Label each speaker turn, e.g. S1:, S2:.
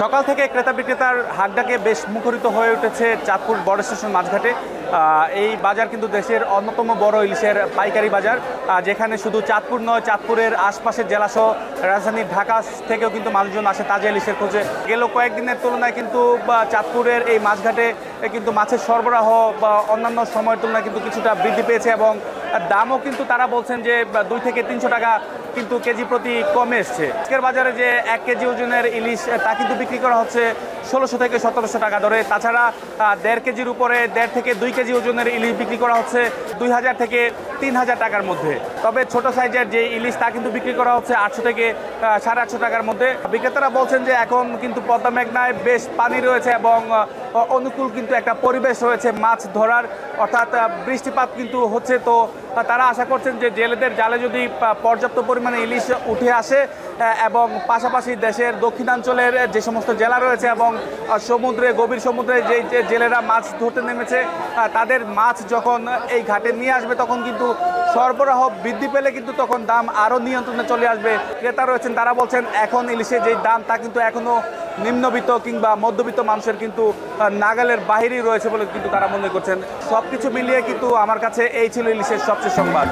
S1: সকাল থেকে ক্রেতা বিক্রেতার হাকডাকে বেশ মুখরিত হয়ে উঠেছে চাঁদপুর বড় স্টেশন মাঝঘাটে। এই বাজার কিন্তু দেশের অন্যতম বড় ইলিশের পাইকারি বাজার, যেখানে শুধু চাঁদপুর নয়, চাঁদপুরের আশপাশের জেলাসহ রাজধানী ঢাকা থেকেও কিন্তু মানুষজন আসে তাজা ইলিশের খোঁজে। গেল কয়েকদিনের তুলনায় কিন্তু চাঁদপুরের এই মাঝঘাটে কিন্তু মাছের সরবরাহ বা অন্যান্য সময়ের তুলনায় কিন্তু কিছুটা বৃদ্ধি পেয়েছে এবং দামও কিন্তু তারা বলছেন যে 2 থেকে 300 টাকা কিন্তু কেজি প্রতি কমে এসছে। আজকের বাজারে যে 1 কেজি ওজনের ইলিশ তা কিন্তু বিক্রি করা হচ্ছে 1600 থেকে 1700 টাকা দরে। তাছাড়া 1.5 কেজির উপরে 1.5 থেকে 2 কেজি ওজনের ইলিশ বিক্রি করা হচ্ছে 2000 থেকে 3000 টাকার মধ্যে। তবে ছোট সাইজের যে ইলিশ তা কিন্তু বিক্রি করা হচ্ছে 800 থেকে 850 টাকার মধ্যে। বিক্রেতারা বলছেন যে এখন কিন্তু পদ্মা মেঘনায় বেশ পানি রয়েছে এবং অনুকূল কিন্তু একটা পরিবেশ রয়েছে মাছ ধরার, অর্থাৎ বৃষ্টিপাত কিন্তু হচ্ছে। তো তারা আশা করছেন যে জেলেদের জালে যদি পর্যাপ্ত পরিমাণে ইলিশ উঠে আসে এবং পাশাপাশি দেশের দক্ষিণাঞ্চলের যে সমস্ত জেলা রয়েছে এবং সমুদ্রে, গভীর সমুদ্রে যে জেলেরা মাছ ধরতে নেমেছে তাদের মাছ যখন এই ঘাটে নিয়ে আসবে তখন কিন্তু সরবরাহ বৃদ্ধি পেলে কিন্তু তখন দাম আরও নিয়ন্ত্রণে চলে আসবে। ক্রেতা রয়েছেন তারা বলছেন এখন ইলিশের যে দাম তা কিন্তু এখনও নিম্নবিত্ত কিংবা মধ্যবিত্ত মানুষের কিন্তু নাগালের বাহিরেই রয়েছে বলে কিন্তু তারা মনে করছেন। সব কিছু মিলিয়ে কিন্তু আমার কাছে এই ছিল ইলিশের সবচেয়ে সংবাদ।